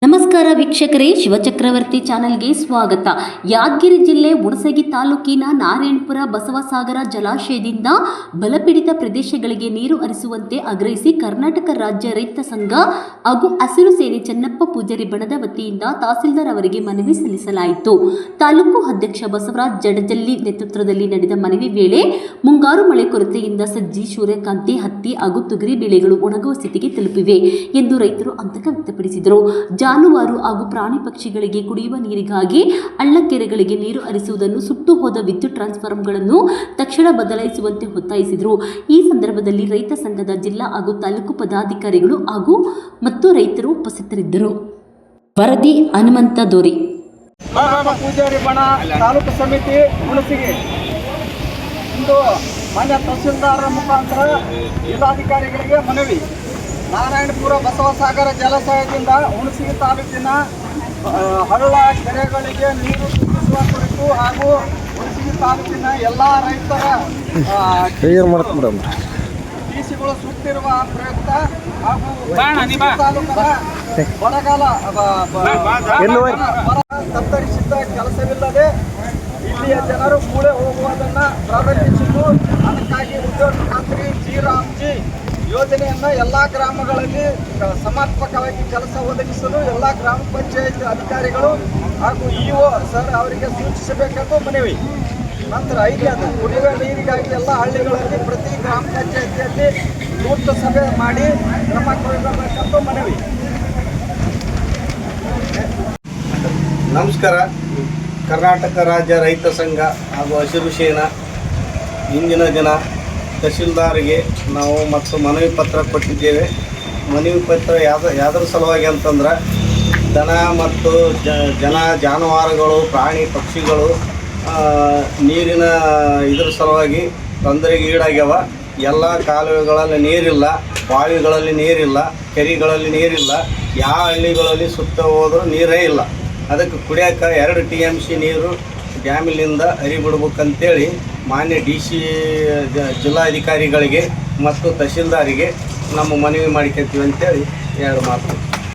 ನಮಸ್ಕಾರ ವೀಕ್ಷಕರೇ, ಶಿವಚಕ್ರವರ್ತಿ ಚಾನೆಲ್ಗೆ ಸ್ವಾಗತ. ಯಾದಗಿರಿ ಜಿಲ್ಲೆ ಹುಣಸಗಿ ತಾಲೂಕಿನ ನಾರಾಯಣಪುರ ಬಸವಸಾಗರ ಜಲಾಶಯದಿಂದ ಬಲಪೀಡಿತ ಪ್ರದೇಶಗಳಿಗೆ ನೀರು ಹರಿಸುವಂತೆ ಆಗ್ರಹಿಸಿ ಕರ್ನಾಟಕ ರಾಜ್ಯ ರೈತ ಸಂಘ ಹಾಗೂ ಹಸಿರು ಸೇನೆ ಚನ್ನಪ್ಪ ಪೂಜಾರಿ ಬಣದ ವತಿಯಿಂದ ತಹಸೀಲ್ದಾರ್ ಅವರಿಗೆ ಮನವಿ ಸಲ್ಲಿಸಲಾಯಿತು. ತಾಲೂಕು ಅಧ್ಯಕ್ಷ ಬಸವರಾಜ್ ಜಡಜಲ್ಲಿ ನೇತೃತ್ವದಲ್ಲಿ ನಡೆದ ಮನವಿ ವೇಳೆ ಮುಂಗಾರು ಮಳೆ ಕೊರತೆಯಿಂದ ಸಜ್ಜಿ, ಸೂರ್ಯಕಾಂತಿ, ಹತ್ತಿ ಹಾಗೂ ತೊಗರಿ ಬೆಳೆಗಳು ಒಣಗುವ ಸ್ಥಿತಿಗೆ ತಲುಪಿವೆ ಎಂದು ರೈತರು ಆತಂಕ ವ್ಯಕ್ತಪಡಿಸಿದರು. ಜಾನುವಾರು ಹಾಗೂ ಪ್ರಾಣಿ ಪಕ್ಷಿಗಳಿಗೆ ಕುಡಿಯುವ ನೀರಿಗಾಗಿ ಹಳ್ಳಕೆರೆಗಳಿಗೆ ನೀರು ಹರಿಸುವುದನ್ನು, ಸುಟ್ಟು ಹೋದ ವಿದ್ಯುತ್ ಟ್ರಾನ್ಸ್ಫಾರ್ಮರ್ಗಳನ್ನು ತಕ್ಷಣ ಬದಲಾಯಿಸುವಂತೆ ಒತ್ತಾಯಿಸಿದರು. ಈ ಸಂದರ್ಭದಲ್ಲಿ ರೈತ ಸಂಘದ ಜಿಲ್ಲಾ ಹಾಗೂ ತಾಲೂಕು ಪದಾಧಿಕಾರಿಗಳು ಮತ್ತು ರೈತರು ಉಪಸ್ಥಿತರಿದ್ದರು. ವರದಿ ಹನುಮಂತ ದೋರಿ. ಪೂಜಾರಿ ಬಣ ತಾಲೂಕು ಸಮಿತಿ ಹುಣಸಗಿ ಇಂದು ಮಾನ್ಯ ತಹಸೀಲ್ದಾರರ ಮುಖಾಂತರ ಜಿಲ್ಲಾಧಿಕಾರಿಗಳಿಗೆ ಮನವಿ. ನಾರಾಯಣಪುರ ಬಸವಸಾಗರ ಜಲಾಶಯದಿಂದ ಹುಣಸಗಿ ತಾಲೂಕಿನ ಹಳ್ಳ ಕೆರೆಗಳಿಗೆ ನೀರು ತುಂಬಿಸುವ ಕುರಿತು ಹಾಗೂ ಹುಣಸಗಿ ತಾಲೂಕಿನ ಎಲ್ಲ ರೈತರ ಟಿಸಿಗಳು ಸುತ್ತಿರುವ ಪ್ರಯುಕ್ತ ಹಾಗೂ ತಾಲೂಕಿನ ಬರಗಾಲ ತತ್ತರಿಸಿದ್ದ ಕೆಲಸವಿಲ್ಲದೆ ಇಲ್ಲಿಯ ಜನರು ಮೂಳೆ ಹೋಗುವುದನ್ನು ಪ್ರಾರಂಭಿಸಿದ್ದು, ಅದಕ್ಕಾಗಿ ಉದ್ಯೋಗ ಮಂತ್ರಿ ಜಿ ರಾಮ್ಜಿ ಯೋಜನೆಯನ್ನು ಎಲ್ಲ ಗ್ರಾಮಗಳಲ್ಲಿ ಸಮರ್ಪಕವಾಗಿ ಕೆಲಸ ಒದಗಿಸಲು ಎಲ್ಲ ಗ್ರಾಮ ಪಂಚಾಯತ್ ಅಧಿಕಾರಿಗಳು ಹಾಗೂ ಇಒ ಸರ್ ಅವರಿಗೆ ಸೂಚಿಸಬೇಕೆಂದು ಮನವಿ. ನಂತರ 5ನೇದು, ಕುಡಿಯುವ ನೀರಿಗಾಗಿ ಎಲ್ಲ ಹಳ್ಳಿಗಳಲ್ಲಿ ಪ್ರತಿ ಗ್ರಾಮ ಪಂಚಾಯತಿಯಲ್ಲಿ ತುರ್ತು ಸಭೆ ಮಾಡಿ ಕ್ರಮ ಕೈಗೊಳ್ಳಬೇಕೆಂದು ಮನವಿ. ನಮಸ್ಕಾರ. ಕರ್ನಾಟಕ ರಾಜ್ಯ ರೈತ ಸಂಘ ಹಾಗೂ ಹಸಿರು ಸೇನಾ ಇಂದಿನ ದಿನ ತಹಸೀಲ್ದಾರ್ಗೆ ನಾವು ಮತ್ತು ಮನವಿ ಪತ್ರ ಕೊಟ್ಟಿದ್ದೇವೆ. ಮನವಿ ಪತ್ರ ಯಾವುದ್ರ ಸಲುವಾಗಿ ಅಂತಂದ್ರೆ ದನ ಮತ್ತು ಜಾನುವಾರುಗಳು, ಪ್ರಾಣಿ ಪಕ್ಷಿಗಳು ನೀರಿನ ಇದ್ರ ಸಲುವಾಗಿ ತೊಂದರೆಗೆ ಈಡಾಗ್ಯಾವ. ಎಲ್ಲ ಕಾಲುವೆಗಳಲ್ಲಿ ನೀರಿಲ್ಲ, ಬಾವಿಗಳಲ್ಲಿ ನೀರಿಲ್ಲ, ಕೆರೆಗಳಲ್ಲಿ ನೀರಿಲ್ಲ, ಯಾವ ಹಳ್ಳಿಗಳಲ್ಲಿ ಸುತ್ತ ಹೋದರೂ ನೀರೇ ಇಲ್ಲ. ಅದಕ್ಕೆ ಕುಡಿಯೋಕೆ 2 TMC ನೀರು ಡ್ಯಾಮಿನಿಂದ ಹರಿಬಿಡ್ಬೇಕಂತೇಳಿ ಮಾನ್ಯ DC ಜಿಲ್ಲಾಧಿಕಾರಿಗಳಿಗೆ ಮತ್ತು ತಹಸೀಲ್ದಾರಿಗೆ ನಮ್ಮ ಮನವಿ ಮಾಡಿಕೊಳ್ತೀವಿ ಅಂತೇಳಿ 2 ಮಾತು.